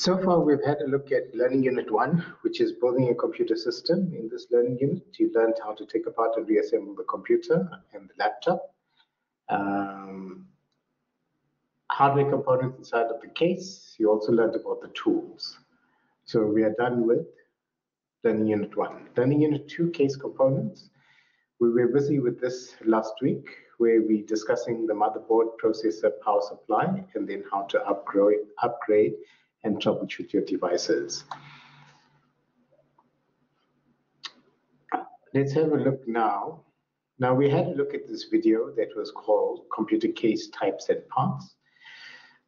So far, we've had a look at Learning Unit 1, which is building a computer system. In this learning unit, you learned how to take apart and reassemble the computer and the laptop, hardware components inside of the case. You also learned about the tools. So we are done with Learning Unit 1. Learning Unit 2, case components. We were busy with this last week, where we're discussing the motherboard, processor, power supply, and then how to upgrade and troubleshoot your devices. Let's have a look now. Now we had a look at this video that was called Computer Case Types and Parts.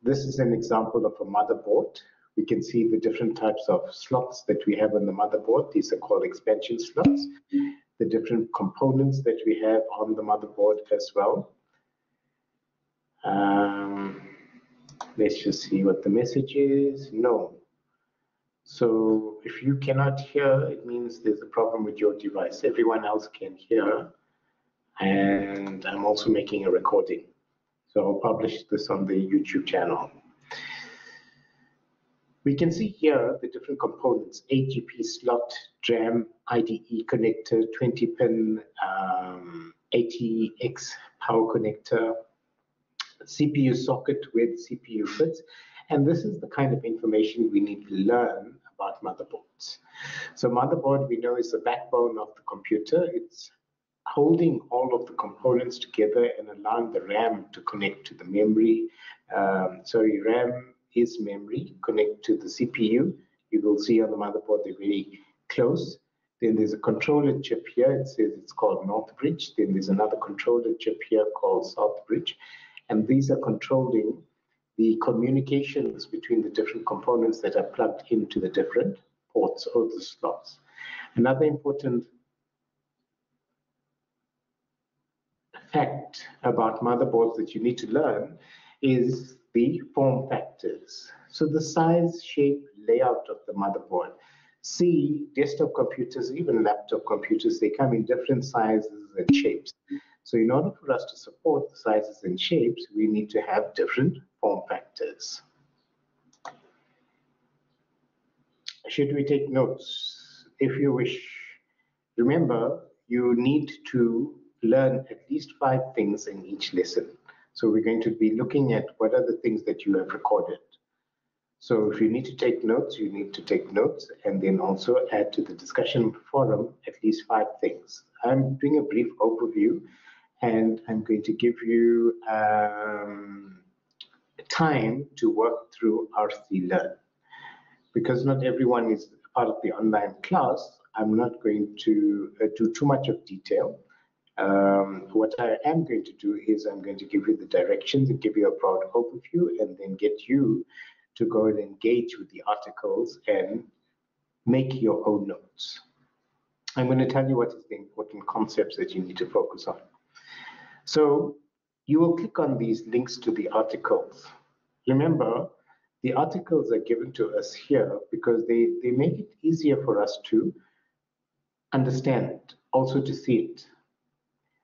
This is an example of a motherboard. We can see the different types of slots that we have on the motherboard. These are called expansion slots. The different components that we have on the motherboard as well. Let's just see what the message is. No. So if you cannot hear, it means there's a problem with your device. Everyone else can hear. And I'm also making a recording. So I'll publish this on the YouTube channel. We can see here the different components: 8GB slot, DRAM, IDE connector, 20-pin 80X power connector, CPU socket where the CPU fits. And this is the kind of information we need to learn about motherboards. So motherboard, we know, is the backbone of the computer. It's holding all of the components together and allowing the RAM to connect to the memory. RAM is memory, connect to the CPU. You will see on the motherboard they're very close. Then there's a controller chip here. It says it's called North Bridge. Then there's another controller chip here called South Bridge. And these are controlling the communications between the different components that are plugged into the different ports or the slots. Another important fact about motherboards that you need to learn is the form factors. So the size, shape, layout of the motherboard. See, desktop computers, even laptop computers, they come in different sizes and shapes. So in order for us to support the sizes and shapes, we need to have different form factors. Should we take notes? If you wish, remember, you need to learn at least 5 things in each lesson. So we're going to be looking at what are the things that you have recorded. So if you need to take notes, you need to take notes and then also add to the discussion forum at least 5 things. I'm doing a brief overview and I'm going to give you time to work through RC Learn. Because not everyone is part of the online class, I'm not going to do too much of detail. What I am going to do is I'm going to give you the directions and give you a broad overview and then get you to go and engage with the articles and make your own notes. I'm going to tell you what is the important concepts that you need to focus on. So you will click on these links to the articles. Remember, the articles are given to us here because they make it easier for us to understand, also to see it.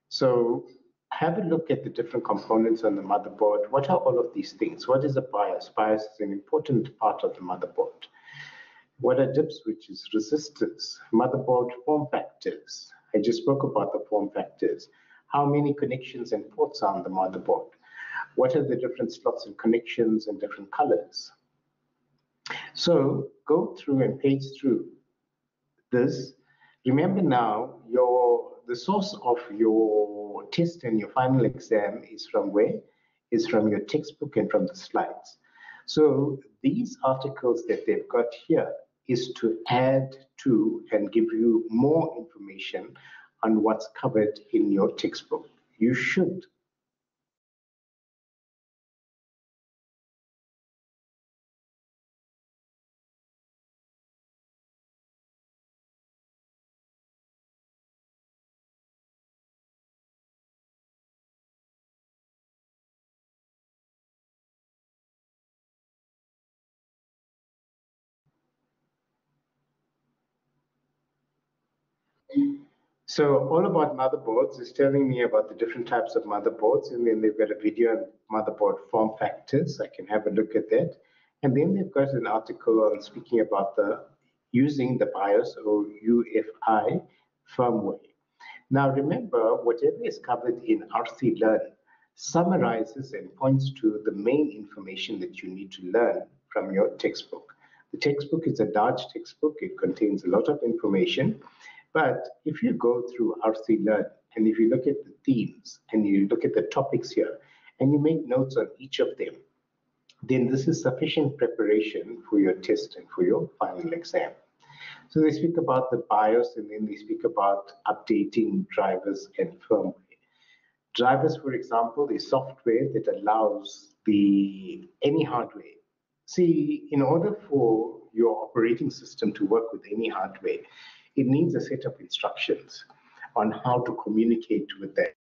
So have a look at the different components on the motherboard. What are all of these things? What is a BIOS? BIOS is an important part of the motherboard. What are dip switches, resistors, motherboard form factors? I just spoke about the form factors. How many connections and ports are on the motherboard? What are the different slots and connections and different colors? So go through and page through this. Remember now, the source of your test and your final exam is from where? Is from your textbook and from the slides. So these articles that they've got here is to add to and give you more information on what's covered in your textbook. You should So all about motherboards is telling me about the different types of motherboards, and then they've got a video on motherboard form factors. I can have a look at that. And then they've got an article on speaking about using the BIOS or UFI firmware. Now remember, whatever is covered in RC Learn summarizes and points to the main information that you need to learn from your textbook. The textbook is a large textbook. It contains a lot of information. But if you go through RC Learn and if you look at the themes and you look at the topics here and you make notes on each of them, then this is sufficient preparation for your test and for your final exam. So they speak about the BIOS and then they speak about updating drivers and firmware. Drivers, for example, is software that allows any hardware. See, in order for your operating system to work with any hardware, it needs a set of instructions on how to communicate with that.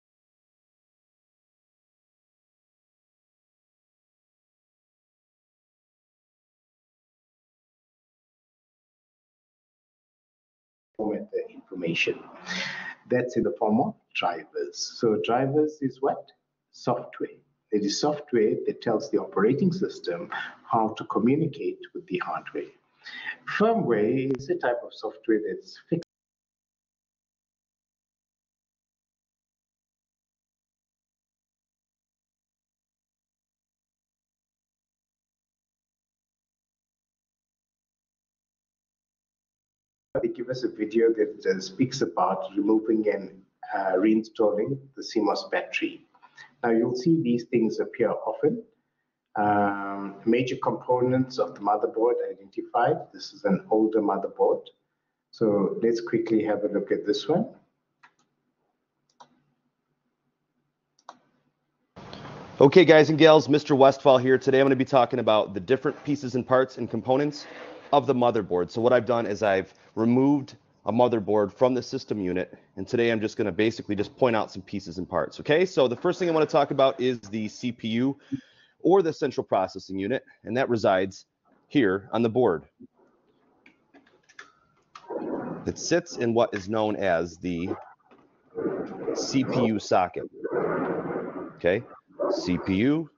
Format the information. That's in the form of drivers. So drivers is what? Software. It is software that tells the operating system how to communicate with the hardware. Firmware is a type of software that's fixed. They give us a video that speaks about removing and reinstalling the CMOS battery. Now you'll see these things appear often. Major components of the motherboard identified. This is an older motherboard. So let's quickly have a look at this one. Okay, guys and gals, Mr. Westphal here. Today I'm going to be talking about the different pieces and parts and components of the motherboard. So what I've done is I've removed a motherboard from the system unit, and today I'm just going to basically just point out some pieces and parts. Okay, so the first thing I want to talk about is the CPU, or the central processing unit, and that resides here on the board. It sits in what is known as the CPU socket. Okay, CPU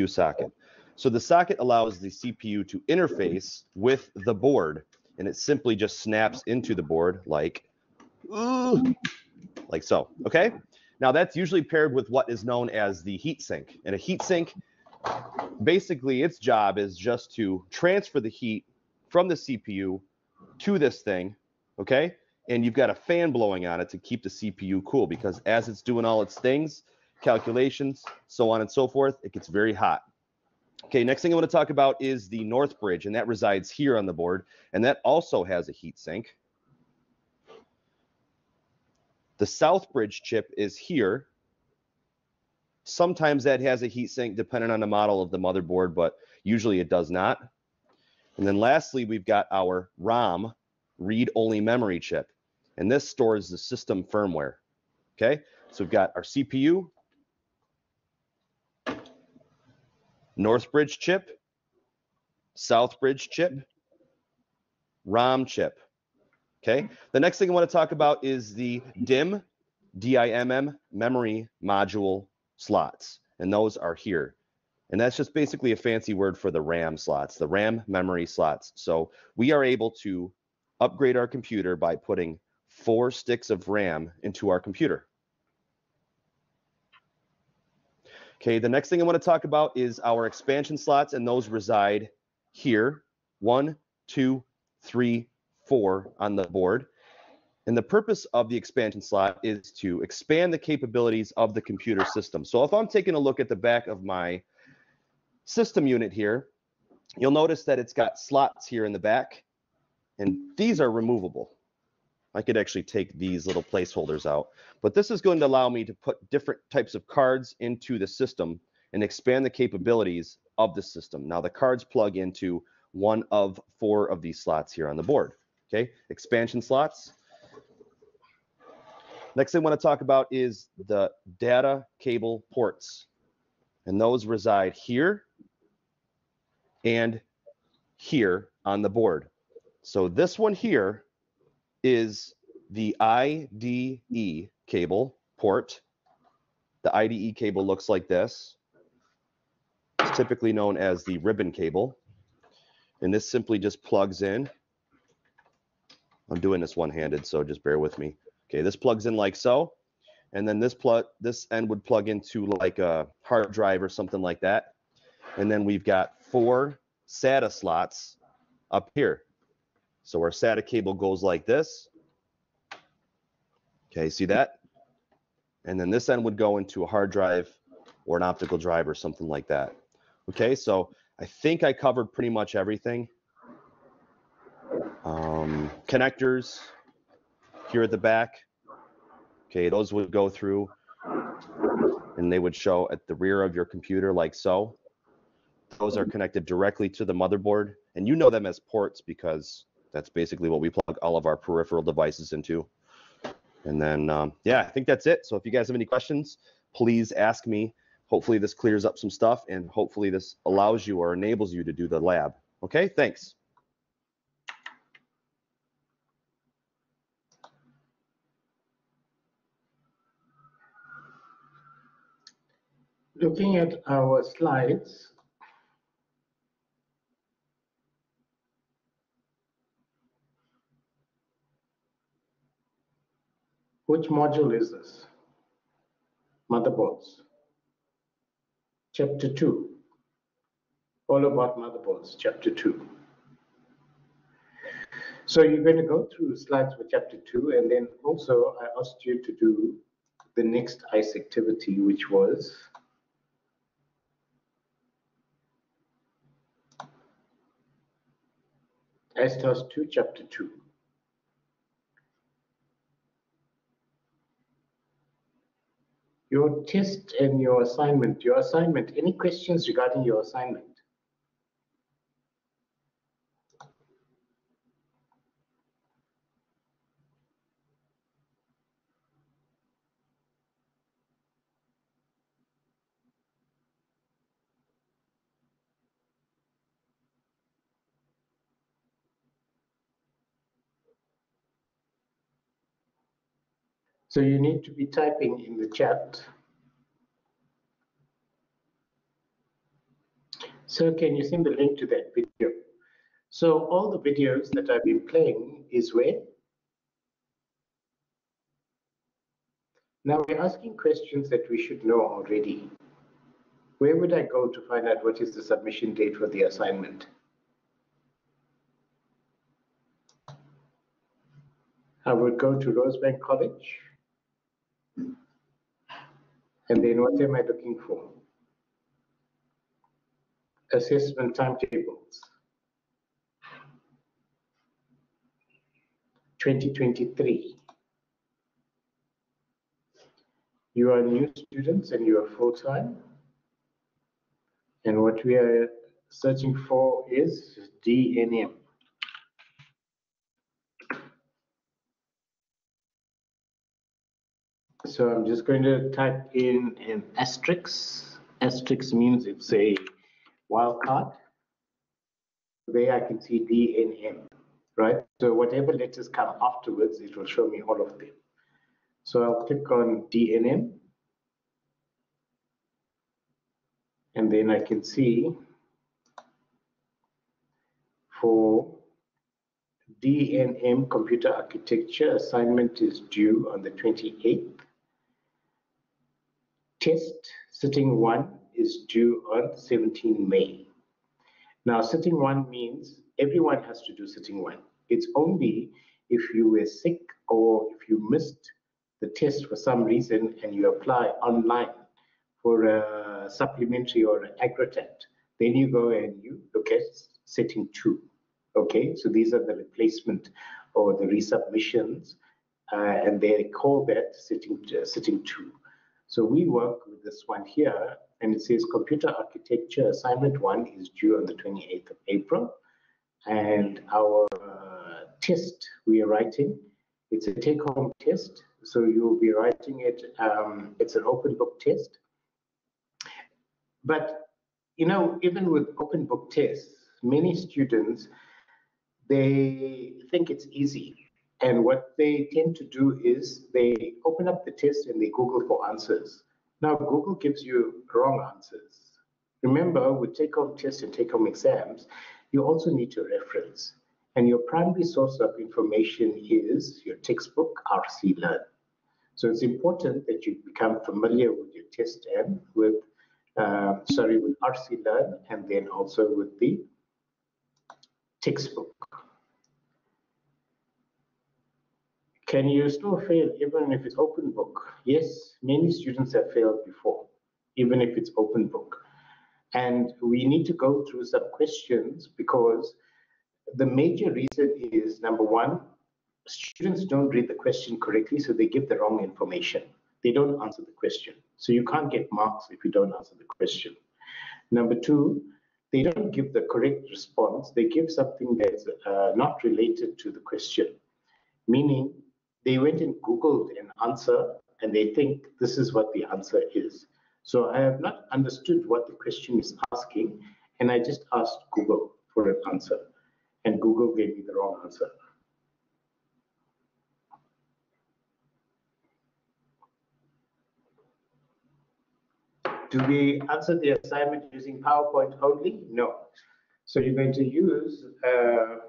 socket. So the socket allows the CPU to interface with the board, and it simply just snaps into the board like so. Okay, now that's usually paired with what is known as the heatsink, and a heatsink, basically its job is just to transfer the heat from the CPU to this thing. Okay, and you've got a fan blowing on it to keep the CPU cool, because as it's doing all its things, calculations, so on and so forth, it gets very hot. Okay, next thing I want to talk about is the north bridge, and that resides here on the board, and that also has a heat sink. The south bridge chip is here. Sometimes that has a heat sink depending on the model of the motherboard, but usually it does not. And then lastly, we've got our ROM, read-only memory chip, and this stores the system firmware. Okay, so we've got our CPU, north bridge chip, south bridge chip, ROM chip. Okay, the next thing I want to talk about is the DIMM, D-I-M-M, memory module slots, and those are here. And that's just basically a fancy word for the RAM slots, the RAM memory slots. So we are able to upgrade our computer by putting 4 sticks of RAM into our computer. Okay, the next thing I want to talk about is our expansion slots, and those reside here, 1, 2, 3, 4 on the board. And the purpose of the expansion slot is to expand the capabilities of the computer system. So if I'm taking a look at the back of my system unit here, you'll notice that it's got slots here in the back, and these are removable. I could actually take these little placeholders out, but this is going to allow me to put different types of cards into the system and expand the capabilities of the system. Now the cards plug into one of 4 of these slots here on the board. Okay, expansion slots. Next thing I want to talk about is the data cable ports, and those reside here and here on the board. So this one here is the IDE cable port. The IDE cable looks like this. typically known as the ribbon cable. And this simply just plugs in. I'm doing this one-handed, so just bear with me. Okay, this plugs in like so. And then this end would plug into like a hard drive or something like that. And then we've got 4 SATA slots up here. So our SATA cable goes like this. Okay, see that? And then this end would go into a hard drive or an optical drive or something like that. Okay, so I think I covered pretty much everything. Connectors here at the back. Okay, those would go through and they would show at the rear of your computer like so. Those are connected directly to the motherboard, and you know them as ports because that's basically what we plug all of our peripheral devices into. And then, yeah, I think that's it. So if you guys have any questions, please ask me. Hopefully this clears up some stuff, and hopefully this allows you or enables you to do the lab. Okay, thanks. Looking at our slides, which module is this? Motherboards. Chapter 2. All about motherboards, chapter 2. So you're going to go through slides for chapter 2, and then also I asked you to do the next ICE activity, which was ICE Task 2, chapter 2. Your test and your assignment, any questions regarding your assignment? So you need to be typing in the chat. So can you send the link to that video? So all the videos that I've been playing is where? Now we're asking questions that we should know already. Where would I go to find out what is the submission date for the assignment? I would go to Rosebank College. And then what am I looking for? Assessment timetables. 2023. You are new students and you are full-time. And what we are searching for is DNM. So I'm just going to type in an asterisk. Asterisk means it's a wildcard. There I can see DNM, right? So whatever letters come afterwards, it will show me all of them. So I'll click on DNM. And then I can see for DNM computer architecture, assignment is due on the 28th. Test sitting 1 is due on 17 May. Now, sitting 1 means everyone has to do sitting 1. It's only if you were sick or if you missed the test for some reason and you apply online for a supplementary or an aggregate, then you go and you look at sitting 2. Okay, so these are the replacement or the resubmissions, and they call that sitting 2. So we work with this one here, and it says computer architecture assignment 1 is due on the 28th of April. And our test we are writing, it's a take-home test. So you'll be writing it, it's an open book test. But, you know, even with open book tests, many students, they think it's easy. And what they tend to do is they open up the test and they Google for answers. Now, Google gives you wrong answers. Remember, with take-home tests and take-home exams, you also need to reference. And your primary source of information is your textbook, RC Learn. So it's important that you become familiar with your test and with RC Learn, and then also with the textbook. Can you still fail even if it's open book? Yes, many students have failed before, even if it's open book. And we need to go through some questions because the major reason is, number one, students don't read the question correctly, so they give the wrong information. They don't answer the question. So you can't get marks if you don't answer the question. Number two, they don't give the correct response. They give something that's not related to the question, meaning they went and Googled an answer and they think this is what the answer is. So I have not understood what the question is asking, and I just asked Google for an answer, and Google gave me the wrong answer. Do we answer the assignment using PowerPoint only? No. So you're going to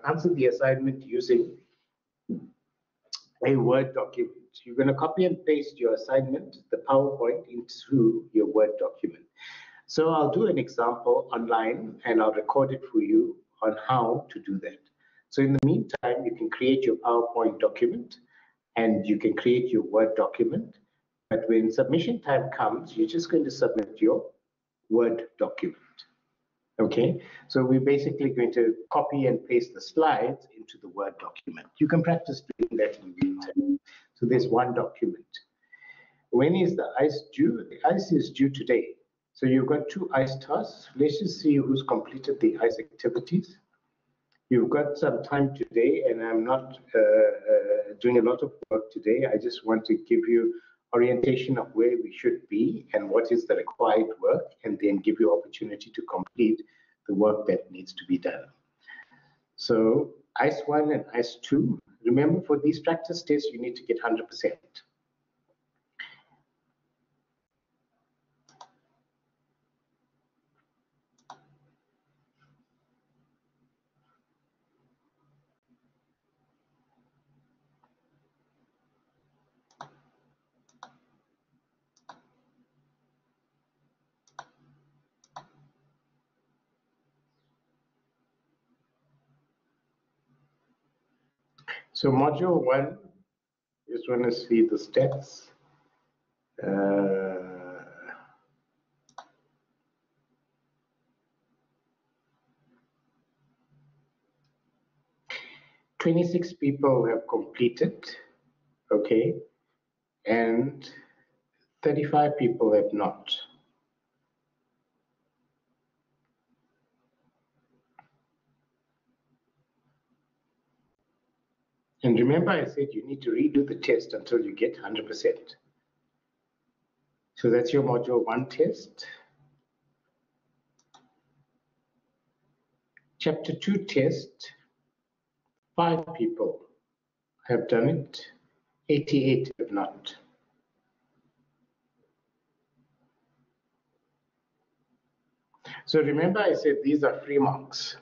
answer the assignment using a Word document. You're going to copy and paste your assignment, the PowerPoint, into your Word document. So I'll do an example online and I'll record it for you on how to do that. So in the meantime, you can create your PowerPoint document and you can create your Word document. But when submission time comes, you're just going to submit your Word document. Okay, so we're basically going to copy and paste the slides into the Word document. You can practice doing that in the meantime. So there's one document. When is the ICE due? The ICE is due today. So you've got 2 ICE tasks. Let's just see who's completed the ICE activities. You've got some time today, and I'm not doing a lot of work today. I just want to give you orientation of where we should be and what is the required work, and then give you opportunity to complete the work that needs to be done. So ICE 1 and ICE 2, remember for these practice tests, you need to get 100%. So module 1, just want to see the stats. 26 people have completed, okay, and 35 people have not. And remember I said you need to redo the test until you get 100%. So that's your module 1 test. Chapter 2 test, 5 people have done it, 88 have not. So remember I said these are free marks.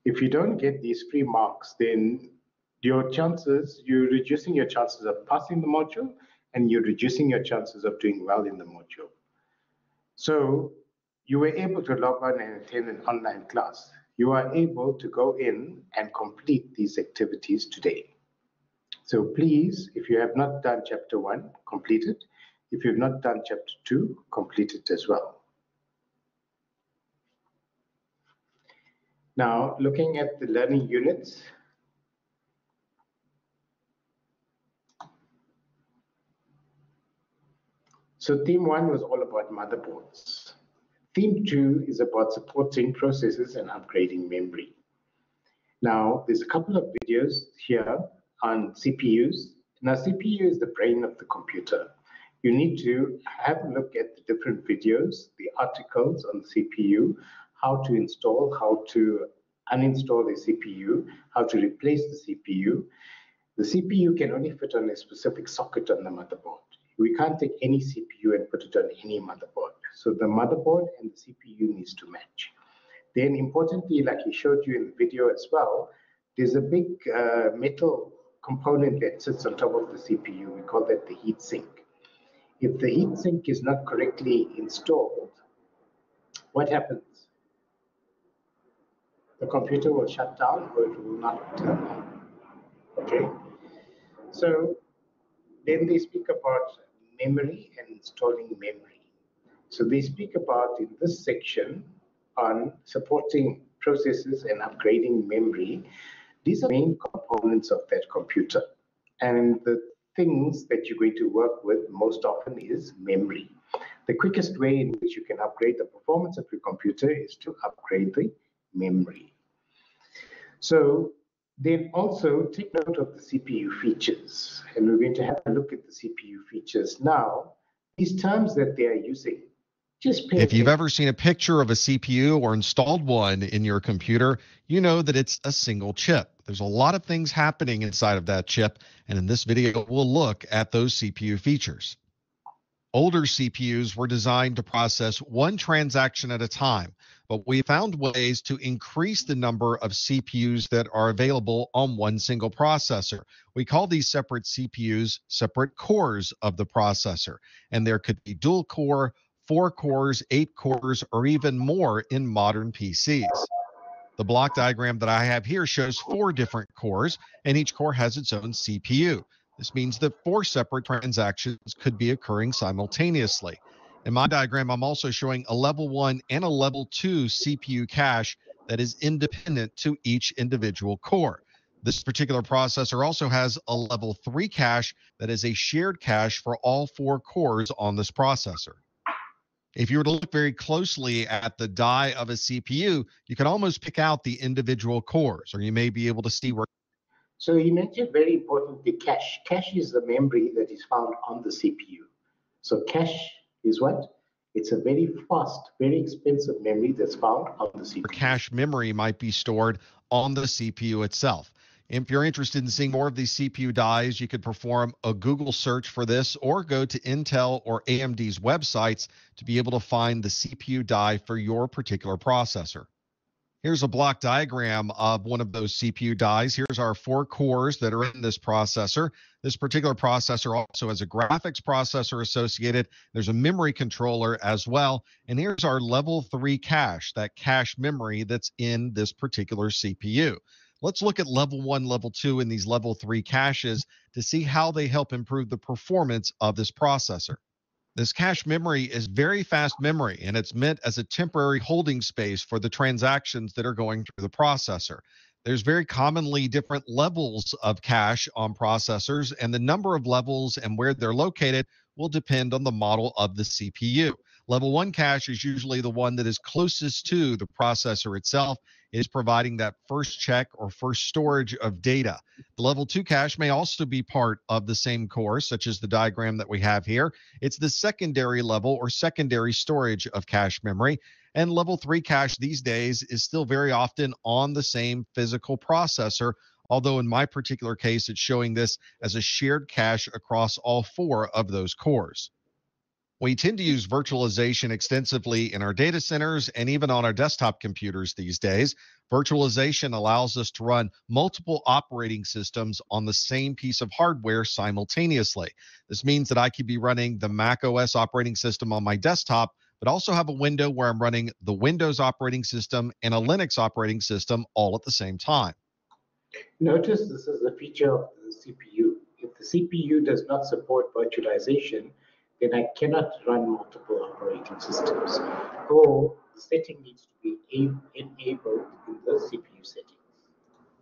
If you don't get these free marks, then you're reducing your chances of passing the module, and you're reducing your chances of doing well in the module. So you were able to log on and attend an online class. You are able to go in and complete these activities today. So please, if you have not done chapter 1, complete it. If you've not done chapter 2, complete it as well. Now, looking at the learning units, so theme 1 was all about motherboards. Theme 2 is about supporting processors and upgrading memory. Now, there's a couple of videos here on CPUs. Now, CPU is the brain of the computer. You need to have a look at the different videos, the articles on the CPU, how to install, how to uninstall the CPU, how to replace the CPU. The CPU can only fit on a specific socket on the motherboard. We can't take any CPU and put it on any motherboard. So the motherboard and the CPU needs to match. Then importantly, like he showed you in the video as well, there's a big metal component that sits on top of the CPU. We call that the heat sink. If the heat sink is not correctly installed, what happens? The computer will shut down or it will not turn on. Okay? So then they speak about memory and installing memory. So they speak about in this section on supporting processes and upgrading memory. These are main components of that computer. And the things that you're going to work with most often is memory. The quickest way in which you can upgrade the performance of your computer is to upgrade the memory. So then also take note of the CPU features. And we're going to have a look at the CPU features now. These terms that they are using, just pay If you've attention. ever seen a picture of a CPU or installed one in your computer, you know that it's a single chip. There's a lot of things happening inside of that chip, and in this video, we'll look at those CPU features. Older CPUs were designed to process one transaction at a time, but we found ways to increase the number of CPUs that are available on one single processor. We call these separate CPUs separate cores of the processor, and there could be dual core, 4 cores, 8 cores, or even more in modern PCs. The block diagram that I have here shows 4 different cores, and each core has its own CPU. This means that 4 separate transactions could be occurring simultaneously. In my diagram, I'm also showing a level 1 and a level 2 CPU cache that is independent to each individual core. This particular processor also has a level 3 cache that is a shared cache for all 4 cores on this processor. If you were to look very closely at the die of a CPU, you can almost pick out the individual cores, or you may be able to see where. So he mentioned very importantly cache. Cache is the memory that is found on the CPU. So cache is what? It's a very fast, very expensive memory that's found on the CPU. Cache memory might be stored on the CPU itself. If you're interested in seeing more of these CPU dies, you could perform a Google search for this or go to Intel or AMD's websites to be able to find the CPU die for your particular processor. Here's a block diagram of one of those CPU dies. Here's our 4 cores that are in this processor. This particular processor also has a graphics processor associated. There's a memory controller as well. And here's our level 3 cache, that cache memory that's in this particular CPU. Let's look at level 1, level 2, and these level 3 caches to see how they help improve the performance of this processor. This cache memory is very fast memory, and it's meant as a temporary holding space for the transactions that are going through the processor. There's very commonly different levels of cache on processors, and the number of levels and where they're located will depend on the model of the CPU. Level 1 cache is usually the one that is closest to the processor itself. It is providing that first check or first storage of data. The level 2 cache may also be part of the same core, such as the diagram that we have here. It's the secondary level or secondary storage of cache memory. And level 3 cache these days is still very often on the same physical processor, although in my particular case, it's showing this as a shared cache across all 4 of those cores. We tend to use virtualization extensively in our data centers and even on our desktop computers these days. Virtualization allows us to run multiple operating systems on the same piece of hardware simultaneously. This means that I could be running the Mac OS operating system on my desktop, but also have a window where I'm running the Windows operating system and a Linux operating system all at the same time. Notice this is a feature of the CPU. If the CPU does not support virtualization, then I cannot run multiple operating systems. Or the setting needs to be enabled in the CPU settings.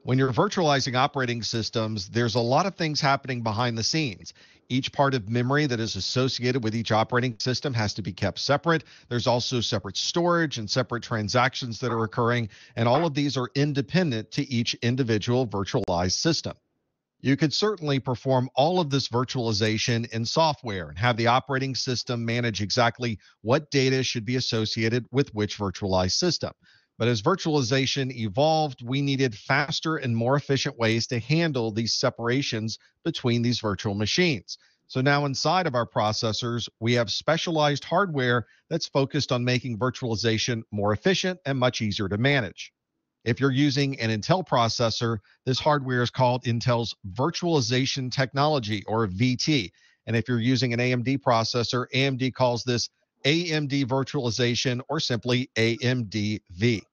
When you're virtualizing operating systems, there's a lot of things happening behind the scenes. Each part of memory that is associated with each operating system has to be kept separate. There's also separate storage and separate transactions that are occurring, and all of these are independent to each individual virtualized system. You could certainly perform all of this virtualization in software and have the operating system manage exactly what data should be associated with which virtualized system. But as virtualization evolved, we needed faster and more efficient ways to handle these separations between these virtual machines. So now inside of our processors, we have specialized hardware that's focused on making virtualization more efficient and much easier to manage. If you're using an Intel processor, this hardware is called Intel's Virtualization Technology, or VT. And if you're using an AMD processor, AMD calls this AMD Virtualization, or simply AMD-V.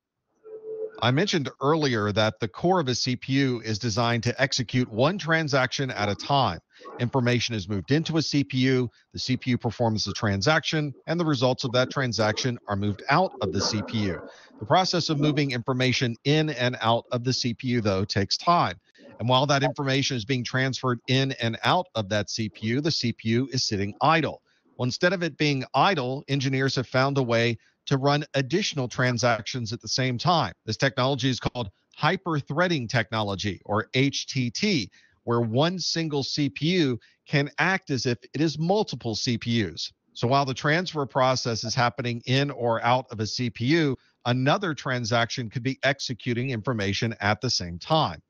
I mentioned earlier that the core of a CPU is designed to execute one transaction at a time. Information is moved into a CPU, the CPU performs the transaction, and the results of that transaction are moved out of the CPU. The process of moving information in and out of the CPU, though, takes time. And while that information is being transferred in and out of that CPU, the CPU is sitting idle. Well, instead of it being idle, engineers have found a way to run additional transactions at the same time. This technology is called hyper-threading technology, or HTT, where one single CPU can act as if it is multiple CPUs. So while the transfer process is happening in or out of a CPU, another transaction could be executing information at the same time.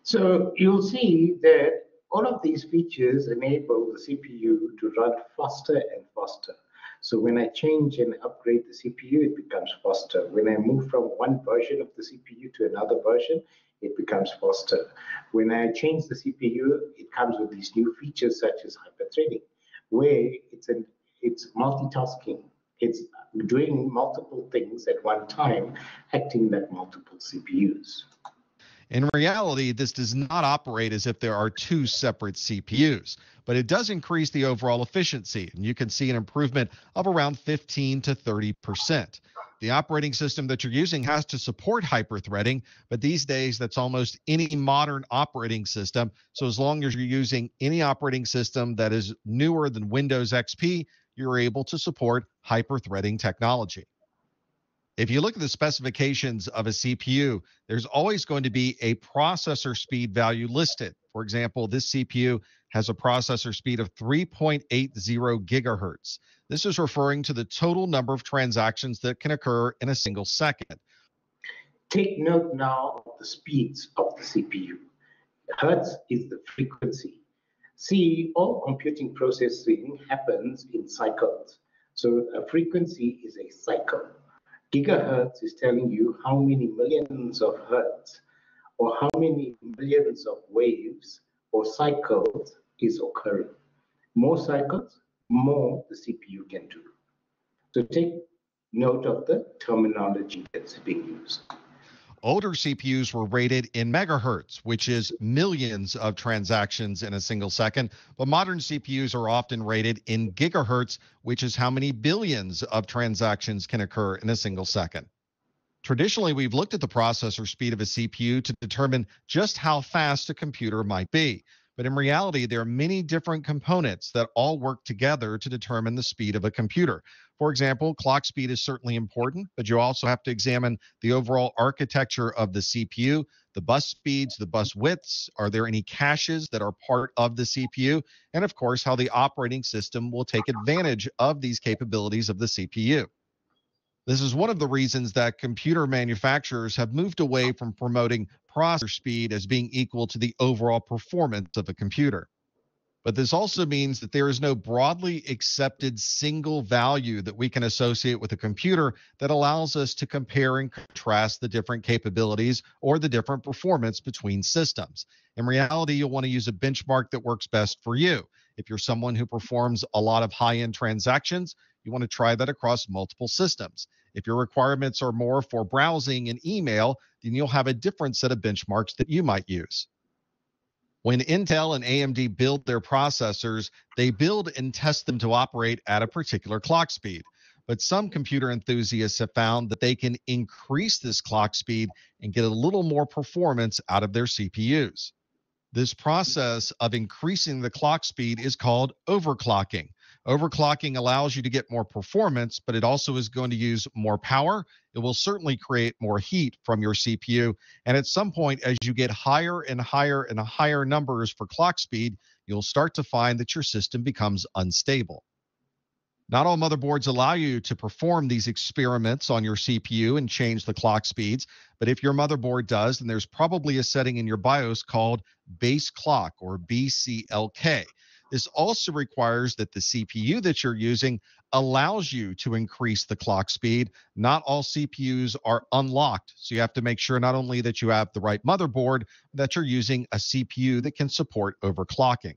So you'll see that all of these features enable the CPU to run faster and faster. So when I change and upgrade the CPU, it becomes faster. When I move from one version of the CPU to another version, it becomes faster. When I change the CPU, it comes with these new features such as hyperthreading, where it's multitasking. It's doing multiple things at one time, acting like multiple CPUs. In reality, this does not operate as if there are two separate CPUs, but it does increase the overall efficiency, and you can see an improvement of around 15 to 30%. The operating system that you're using has to support hyperthreading, but these days that's almost any modern operating system. So as long as you're using any operating system that is newer than Windows XP, you're able to support hyperthreading technology. If you look at the specifications of a CPU, there's always going to be a processor speed value listed. For example, this CPU has a processor speed of 3.80 gigahertz. This is referring to the total number of transactions that can occur in a single second. Take note now of the speeds of the CPU. Hertz is the frequency. See, all computing processing happens in cycles. So a frequency is a cycle. Gigahertz is telling you how many millions of hertz or how many millions of waves or cycles is occurring. More cycles, more the CPU can do. So take note of the terminology that's being used. Older CPUs were rated in megahertz, which is millions of transactions in a single second, but modern CPUs are often rated in gigahertz, which is how many billions of transactions can occur in a single second. Traditionally, we've looked at the processor speed of a CPU to determine just how fast a computer might be. But in reality, there are many different components that all work together to determine the speed of a computer. For example, clock speed is certainly important, but you also have to examine the overall architecture of the CPU, the bus speeds, the bus widths. Are there any caches that are part of the CPU? And of course, how the operating system will take advantage of these capabilities of the CPU. This is one of the reasons that computer manufacturers have moved away from promoting processor speed as being equal to the overall performance of a computer. But this also means that there is no broadly accepted single value that we can associate with a computer that allows us to compare and contrast the different capabilities or the different performance between systems. In reality, you'll want to use a benchmark that works best for you. If you're someone who performs a lot of high-end transactions, you want to try that across multiple systems. If your requirements are more for browsing and email, then you'll have a different set of benchmarks that you might use. When Intel and AMD build their processors, they build and test them to operate at a particular clock speed. But some computer enthusiasts have found that they can increase this clock speed and get a little more performance out of their CPUs. This process of increasing the clock speed is called overclocking. Overclocking allows you to get more performance, but it also is going to use more power. It will certainly create more heat from your CPU. And at some point, as you get higher and higher and higher numbers for clock speed, you'll start to find that your system becomes unstable. Not all motherboards allow you to perform these experiments on your CPU and change the clock speeds, but if your motherboard does, then there's probably a setting in your BIOS called base clock or BCLK. This also requires that the CPU that you're using allows you to increase the clock speed. Not all CPUs are unlocked, so you have to make sure not only that you have the right motherboard, that you're using a CPU that can support overclocking.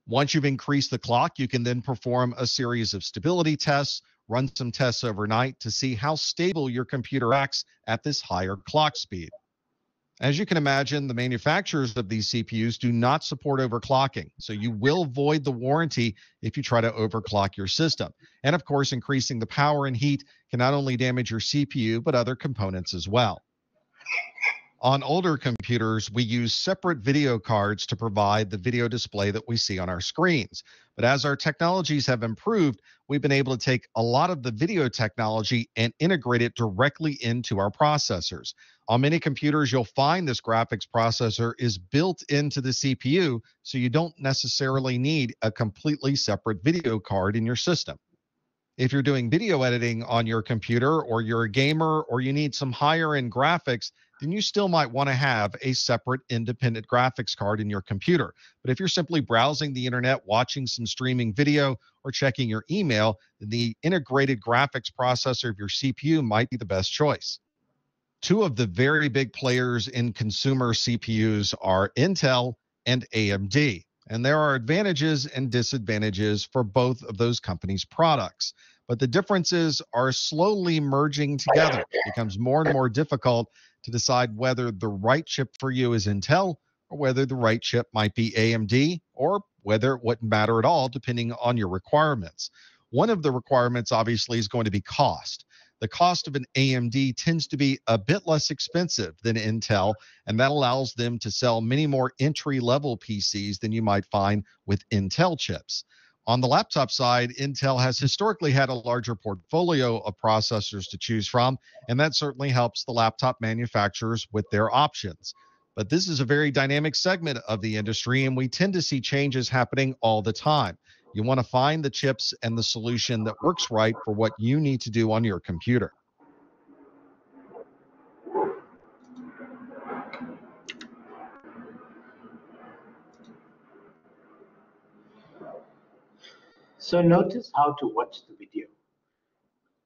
Once you've increased the clock, you can then perform a series of stability tests, run some tests overnight to see how stable your computer acts at this higher clock speed. As you can imagine, the manufacturers of these CPUs do not support overclocking, so you will void the warranty if you try to overclock your system. And of course, increasing the power and heat can not only damage your CPU, but other components as well. On older computers, we use separate video cards to provide the video display that we see on our screens. But as our technologies have improved, we've been able to take a lot of the video technology and integrate it directly into our processors. On many computers, you'll find this graphics processor is built into the CPU, so you don't necessarily need a completely separate video card in your system. If you're doing video editing on your computer, or you're a gamer, or you need some higher end graphics, then you still might want to have a separate independent graphics card in your computer. But if you're simply browsing the internet, watching some streaming video, or checking your email, then the integrated graphics processor of your CPU might be the best choice. Two of the very big players in consumer CPUs are Intel and AMD. And there are advantages and disadvantages for both of those companies' products. But the differences are slowly merging together. It becomes more and more difficult to decide whether the right chip for you is Intel or whether the right chip might be AMD, or whether it wouldn't matter at all depending on your requirements. One of the requirements obviously is going to be cost. The cost of an AMD tends to be a bit less expensive than Intel, and that allows them to sell many more entry-level PCs than you might find with Intel chips. On the laptop side, Intel has historically had a larger portfolio of processors to choose from, and that certainly helps the laptop manufacturers with their options. But this is a very dynamic segment of the industry, and we tend to see changes happening all the time. You want to find the chips and the solution that works right for what you need to do on your computer. So notice how to watch the video.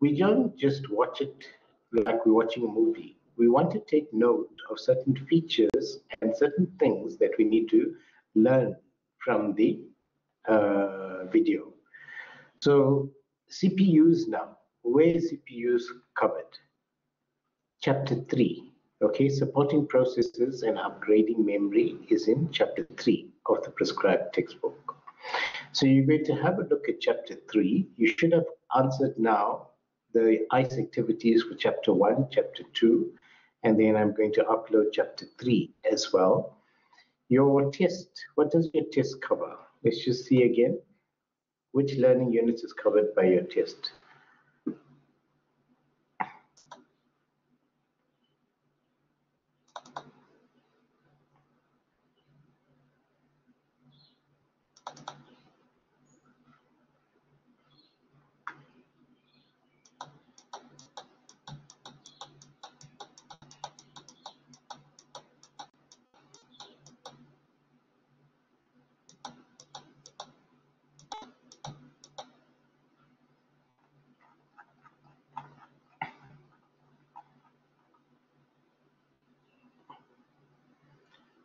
We don't just watch it like we're watching a movie. We want to take note of certain features and certain things that we need to learn from the video. So CPUs now, where is CPUs covered? Chapter 3, okay, supporting processors and upgrading memory is in chapter 3 of the prescribed textbook. So you're going to have a look at chapter 3. You should have answered now the ICE activities for chapter 1, chapter 2, and then I'm going to upload chapter 3 as well. Your test, what does your test cover? Let's just see again. Which learning units is covered by your test?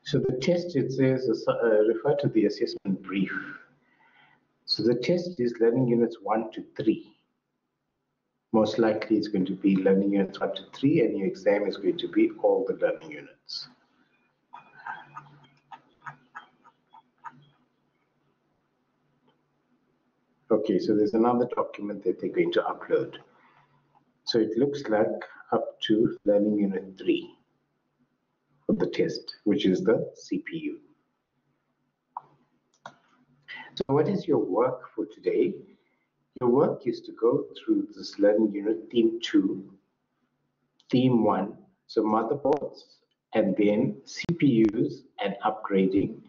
So the test, it says, refer to the assessment brief. So the test is learning units 1 to 3. Most likely it's going to be learning units 1 to 3, and your exam is going to be all the learning units. Okay, so there's another document that they're going to upload. So it looks like up to learning unit 3 for the test, which is the CPU. So what is your work for today? Your work is to go through this learning unit, theme 2, theme 1, so motherboards, and then CPUs and upgrading.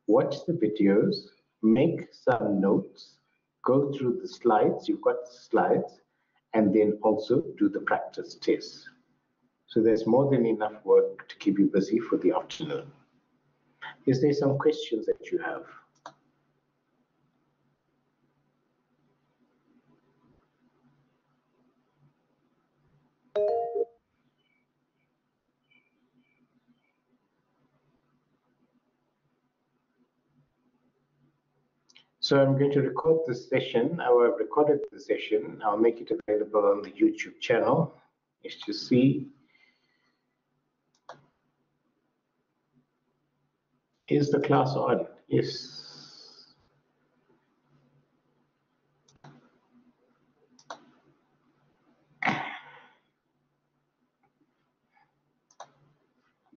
Watch the videos, make some notes, go through the slides. You've got the slides, and then also do the practice tests. So there's more than enough work to keep you busy for the afternoon. Is there some questions that you have? So I'm going to record this session. I've recorded the session. I'll make it available on the YouTube channel. Let's just see. Is the class on? Yes.